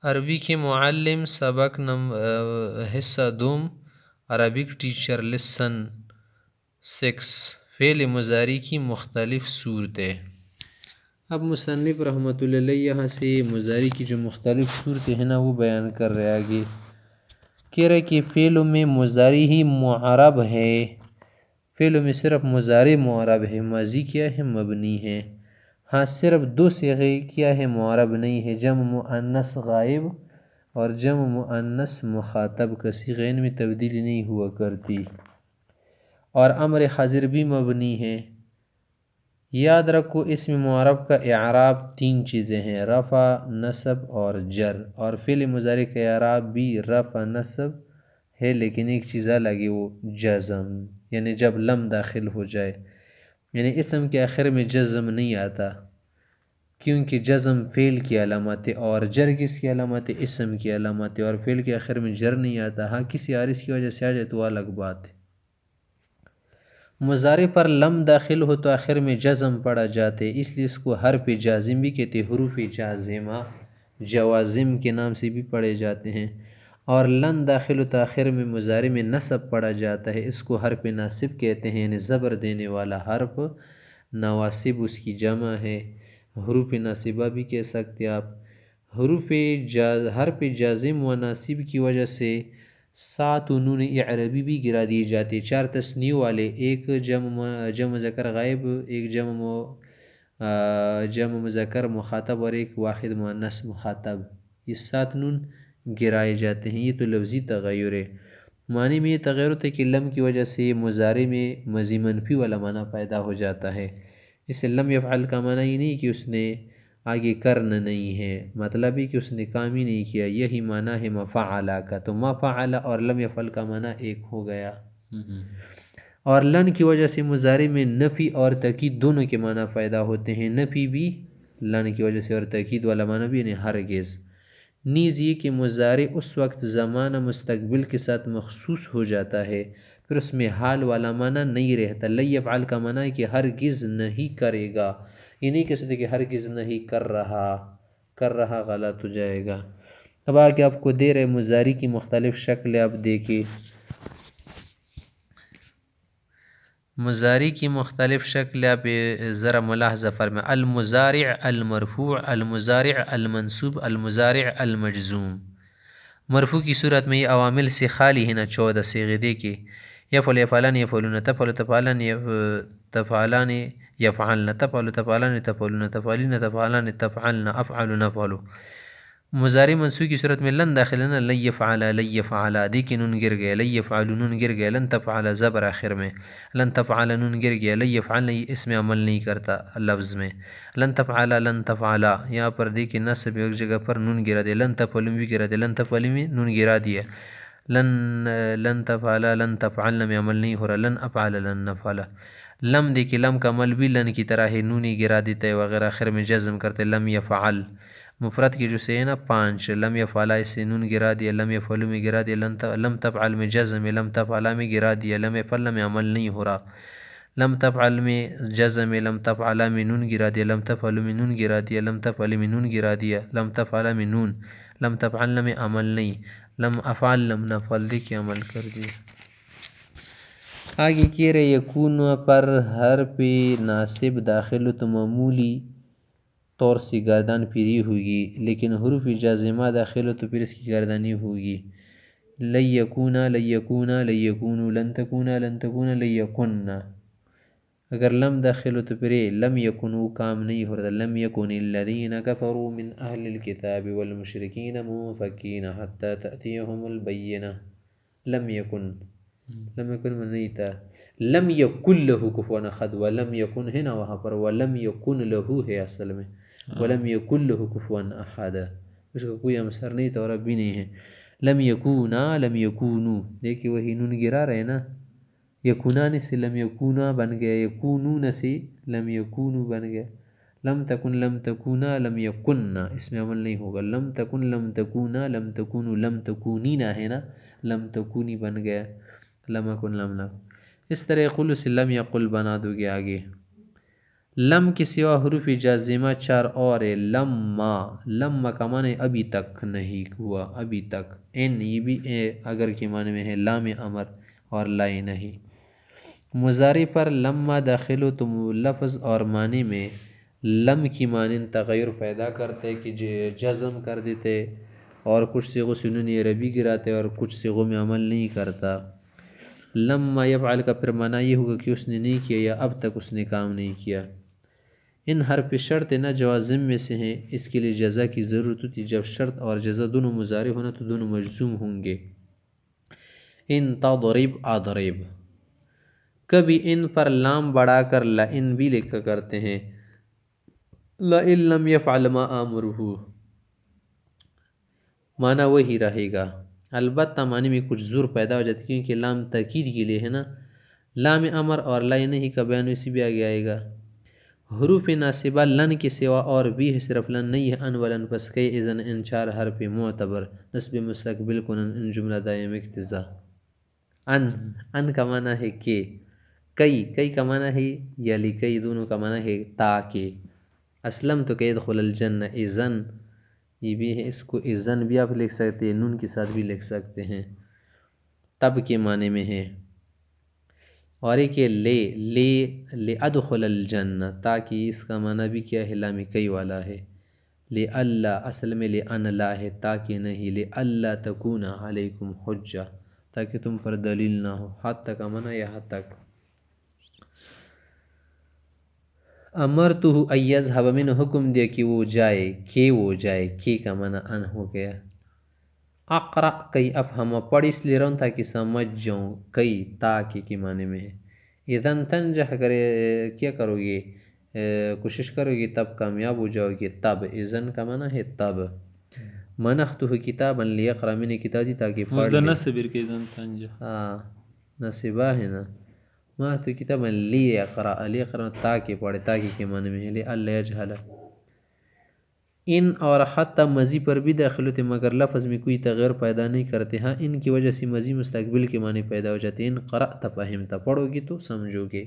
عربی کے معلم سبق حصہ دوم عربک ٹیچر لیسن 6 فعل مضارع کی مختلف صورتیں۔ اب مصنف رحمۃ اللہ علیہ یہاں سے مضارع کی جو مختلف صورتیں ہیں نا وہ بیان کر رہے آگے۔ کہہ رہے کہ فعلوں میں مضارع ہی معرب ہے، فعلوں میں صرف مضارع معرب ہے، ماضی کیا ہے مبنی ہے۔ ہاں صرف دو صیغے کیا ہے معرب نہیں ہے، جمع مؤنث غائب اور جمع مؤنث مخاطب کا صیغین میں تبدیلی نہیں ہوا کرتی، اور امر حاضر بھی مبنی ہے۔ یاد رکھو اسم معرب کا اعراب تین چیزیں ہیں، رفع، نصب اور جر، اور فعل مضارع کا اعراب بھی رفع نصب ہے، لیکن ایک چیز الگ ہے وہ جزم، یعنی جب لم داخل ہو جائے، یعنی اسم کے آخر میں جزم نہیں آتا، کیونکہ جزم فعل کی علامت ہے اور جر کس کی علامت ہے، اسم کی علامت ہے، اور فعل کے آخر میں جر نہیں آتا۔ ہاں کسی عارض کی وجہ سے آ جائے تو الگ بات ہے۔ مضارع پر لم داخل ہو تو آخر میں جزم پڑا جاتے، اس لیے اس کو حرف جازم بھی کہتے، حروف جازمہ جوازم کے نام سے بھی پڑھے جاتے ہیں۔ اور لن داخل ہو تو آخر میں مضارع میں نصب پڑا جاتا ہے، اس کو حرف ناصب کہتے ہیں، یعنی زبر دینے والا حرف، نواسب اس کی جمع ہے، حروف ناصبہ بھی کہہ سکتے آپ۔ حرف جازم و ناصب کی وجہ سے 7 نون اعرابی بھی گرا دیے جاتے، 4 تثنیے والے، ایک جمع مذکر غائب، ایک جمع مذکر مخاطب اور ایک واحد مؤنث مخاطب، یہ 7 نون گرائے جاتے ہیں۔ یہ تو لفظی تغیر ہے، معنی میں یہ تغیر ہوتا ہے کہ لم کی وجہ سے مضارع میں ماضی منفی والا معنی پیدا ہو جاتا ہے۔ اسے لم یفعل کا معنی یہ نہیں کہ اس نے آگے کرنا نہیں ہے، مطلب ہے کہ اس نے کام ہی نہیں کیا، یہی معنی ہے مفعل کا، تو مفعل اور لم یفعل کا معنی ایک ہو گیا۔ اور لن کی وجہ سے مضارع میں نفی اور تاکید دونوں کے معنی پیدا ہوتے ہیں، نفی بھی لن کی وجہ سے اور تاکید والا معنی بھی، یعنی ہرگز۔ نیز یہ کہ مضارع اس وقت زمانہ مستقبل کے ساتھ مخصوص ہو جاتا ہے، پھر اس میں حال والا معنی نہیں رہتا۔ لن یفعل کا معنی ہے کہ ہرگز نہیں کرے گا، یہ نہیں کہہ سکتے کہ ہرگز نہیں کر رہا غلط ہو جائے گا۔ اب آگے آپ کو دے رہے مضارع کی مختلف شکلیں، آپ دیکھیں مضارع کی مختلف شکلیں، آپ ذرا ملاحظہ فرمائیں۔ المضارع المرفوع، المضارع المنصوب، المضارع المجزوم۔ مرفوع کی صورت میں یہ عوامل سے خالی ہے نا، 14 صیغے دیکھیں، یفعل یفعلان یفعلون، تفعل تفعلان تفعلان یفعلن، تفعل تفعلان تفعلون، تفعلین تفعلان تفعلن، افعل نفعل۔ مضارع منصوب کی صورت میں لن داخل ہے نا، لن یفعل لن یفعل، دیکھیں نون گر گیا، لن یفعل نون گر گیا، لن تفعل زبر آخر میں، لن تفعل نون گر گیا، لن یفعل اس میں عمل نہیں کرتا لفظ میں، لن تفعل لن تفعل، یہاں پر دیکھیں نصب ایک جگہ پر نون گرا دیا، لن تفعل بھی گرا دیا، لن تفعل میں نون گرا دیا، لن تفعل لن تفعلن میں عمل نہیں ہو رہا، لن افعل لن نفعل۔ لم دیکھیں لم کا عمل بھی لن کی طرح ہے، نونی گرا دیتا ہے وغیرہ، آخر میں جزم کرتے، لم یفعل۔ مفرد کی جو سے ہے نا 5، لم یفعل اسے نون گرا دیا، لم یفعل میں گرا دیا، لم تفعل میں جزم ہے، لم تفعل میں گرا دیا، لم یفعل میں عمل نہیں ہو رہا، لم تفعل میں جزم ہے، لم تفعل میں نون گرا دیا، لم تفعل میں نون گرا دیا، لم تفعل میں نون گرا دیا، لم تفعل میں نون، لم تفعل میں عمل نہیں، لم افعل لم نفعل دیکھیں عمل کر دیا۔ آگے کہہ رہے یکون پر حرف ناصب داخل تو معمولی طور سے گردان پھری ہوگی، لیکن حروف جازمہ داخل تو پھر اس کی گردانی ہوگی۔ لن یکون لن یکون لن یکونوا لن تکون لن تکون لن یکن، اگر لم داخل تو پھر لم یکن وہ کام نہیں ہو رہا، لم یکن الذین کفروا من اہل الکتاب والمشرکین منفکین حتی تأتیہم البینہ، لم یکن میں نہیں تھا، لم یکن لہو کفوا احد، ولم یکن ہے نا وہاں پر، ولم یکن لہو ہے اصل میں، ولم یکن لہو کفوا احد، اس کا کوئی امثر نہیں تھا اور اب بھی نہیں ہے۔ لم یکونا لم یکونو، دیکھیں وہی نون گرا رہے نا، یکونان سے لم یکونا بن گیا، یکونون سے لم یکونو بن گیا، لم تکن لم تکونا لم یکن، اس میں عمل نہیں ہوگا، لم تکن لم تکونا لم تکونو لم تکونینا ہے نا، لم تکونی بن گیا، لم اکن لم نکن، اس طرح قل سے لم یقل بنا دو گے آگے، لم کے سوا حروف جازمہ 4 اور ہے، لما کا معنی ابھی تک نہیں ہوا، ابھی تک، ان یہ بھی اگر کے معنی میں ہے، لام امر اور لا نہیں۔ مضارع پر لما داخل ہو تو لفظ اور معنی میں لم کی مانند تغیر پیدا کرتے کہ جزم کر دیتے، اور کچھ صیغوں سے نون عربی گراتے اور کچھ صیغوں میں عمل نہیں کرتا۔ لما یفعل کا پھر معنی یہ ہوگا کہ اس نے نہیں کیا یا اب تک اس نے کام نہیں کیا۔ ان حرف شرط نہ جوازم میں سے ہیں، اس کے لیے جزا کی ضرورت ہوتی، جب شرط اور جزا دونوں مضارع ہونا تو دونوں مجزوم ہوں گے۔ ان تضرب اضرب، کبھی ان پر لام بڑھا کر لئن بھی لکھا کرتے ہیں، لئن لم یفعل ما آمرہ، معنی وہی رہے گا، البتہ معنی میں کچھ زور پیدا ہو جاتی ہے کیونکہ لام تاکید کے لیے ہے نا۔ لام امر اور لا نہیں کا بیان اسی بھی آگے آئے گا۔ حروف ناصبہ لن کے سوا اور بھی ہے، صرف لن نہیں ہے، ان ولن پس کئی اذن ان 4 حرف معتبر نصب مستقبل کنن ان جملہ دائم اقتضا۔ ان کا معنی ہے کہ، کئی کا معنی ہے یا لکئی، دونوں کا معنی ہے تاکہ۔ اسلم تو کہ ادخل الجنہ، اذن یہ بھی ہے، اس کو اذن بھی آپ لکھ سکتے ہیں، نون کے ساتھ بھی لکھ سکتے ہیں، تب کے معنی میں ہے۔ اور ایک ہے لے ادخل الجنہ، تاکہ اس کا معنی بھی کیا ہے، لام کئی والا ہے۔ لے اللہ اصل میں لے ان لا ہے، تاکہ نہیں، لے اللہ تکون علیکم حجہ، تاکہ تم پر دلیل نہ ہو، حتی کا معنی یہاں تک۔ امرتہ ان یذهب، میں نے حکم دیا کہ وہ جائے، کہ کا معنی ان ہو گیا۔ اقرأ کئی افہم، پڑھ اس لیے رہا ہوں تاکہ سمجھ جاؤں، کئی تاکہ کے معنی میں ہے۔ اذن تنجح کرے، کیا کرو گے، کوشش کرو گے تب کامیاب ہو جاؤ گے، تب، اذن کا معنی ہے تب۔ منحتہ کتابا لیقرأ، میں نے کتاب دی تاکہ پڑھ لے۔ نصبر کے اذن تنجح، ہاں نصبہ ہے نا۔ منحتہ کتابا لیقرأ تاکہ پڑھے، تاکہ کے معنی میں ہے، لئلا یجہل۔ ان اور حتی مضی پر بھی داخل ہوتے مگر لفظ میں کوئی تغیر پیدا نہیں کرتے، ہاں ان کی وجہ سے مضی مستقبل کے معنی پیدا ہو جاتے ہیں۔ ان قرأت فہمت، پڑھو گی تو سمجھو گے۔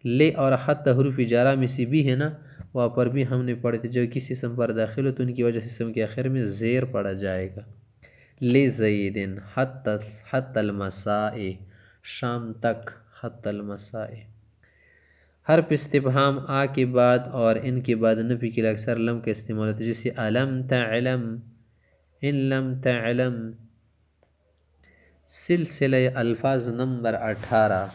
لے اور حتی حروف جارہ میں سے بھی ہے نا، وہاں پر بھی ہم نے پڑھے تھے، جو کسی اسم پر داخل ہو تو ان کی وجہ سے اسم کے آخر میں زیر پڑا جائے گا۔ لے زیدن حتی المساء، شام تک، حتی المساء۔ حرف استفہام آ کے بعد اور ان کے بعد نفی کے لیے اکثر لم کا استعمال ہوتا ہے، جیسے الم تعلم، ان لم تعلم۔ سلسلہ الفاظ نمبر 18۔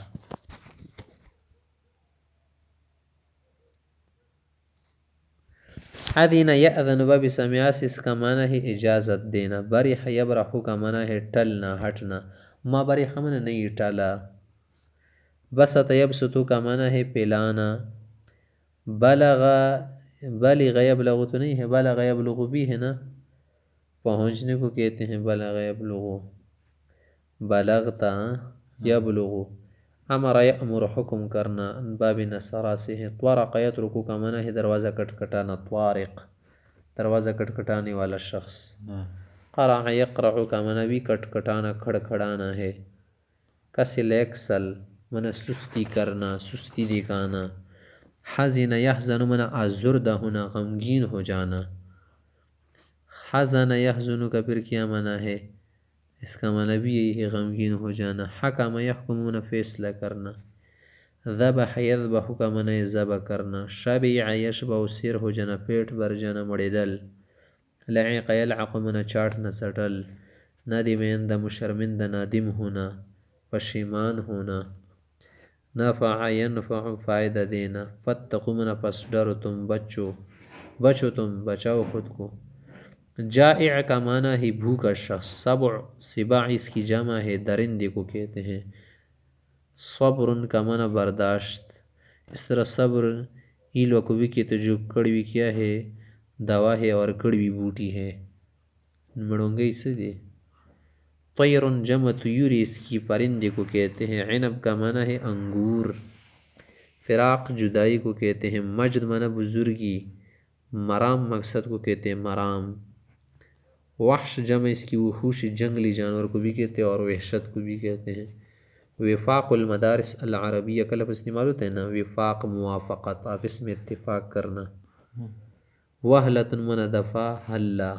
اذن یأذن باب سمعا سے اس کا معنی ہے اجازت دینا۔ برح یبرح کا معنی ہے ٹلنا، ہٹنا، ما برح معنی نہیں ٹلا۔ بسط یبسط کا معنی ہے پلانا۔ بلغ یبلغ تو نہیں ہے، بلغ یبلغ بھی ہے نا، پہنچنے کو کہتے ہیں بلغ یبلغ، بلغتا یبلغ۔ امر یأمر حکم کرنا، باب نصرہ سے ہے۔ طرق یطرق کا معنی ہے دروازہ کٹکھٹانا، طارق دروازہ کٹکھٹانے والا شخص۔ قرع یقرع کا معنی بھی کٹکھٹانا، کھڑکھڑانا ہے۔ کسل یکسل معنی سستی کرنا، سستی دکھانا۔ حزن یحزن معنی آزردہ ہونا، غمگین ہو جانا۔ حزن یحزن کا پھر کیا معنی ہے، اس کا معنی بھی یہی ہے، غمگین ہو جانا۔ حکم یحکم فیصلہ کرنا۔ ذبح یذبح کا معنی ذبح کرنا۔ شبع یشبع سیر ہو جانا، پیٹ بھر جانا، مڑیدل۔ لعق یلعق معنی چاٹنا، سٹل۔ ندم یندم شرمندہ، نادم ہونا، پشیمان ہونا۔ نفع ینفع فائدہ دینا۔ فاتقوا معنی پس ڈرو تم، بچو تم، بچاؤ خود کو۔ جائع کا معنی ہے بھوکا شخص۔ سبع اس کی جمع ہے، درندے کو کہتے ہیں۔ صبر کا معنی برداشت۔ اس طرح صبر ایلو کو بھی کہتے جو کڑوی کیا ہے، دوا ہے اور کڑوی بوٹی ہے، مڑونگے اسے دے۔ طیر جمع طیور، اس کی پرندے کو کہتے ہیں۔ عنب کا معنی ہے انگور۔ فراق جدائی کو کہتے ہیں۔ مجد معنی بزرگی۔ مرام مقصد کو کہتے ہیں مرام۔ وحش جمع اس کی وحوش، جنگلی جانور کو بھی کہتے ہیں اور وحشت کو بھی کہتے ہیں۔ وفاق المدارس العربیہ کا لفظ استعمال ہوتا ہے نا، وفاق موافقت، آپس میں اتفاق کرنا. وحلۃ من دفع حلہ.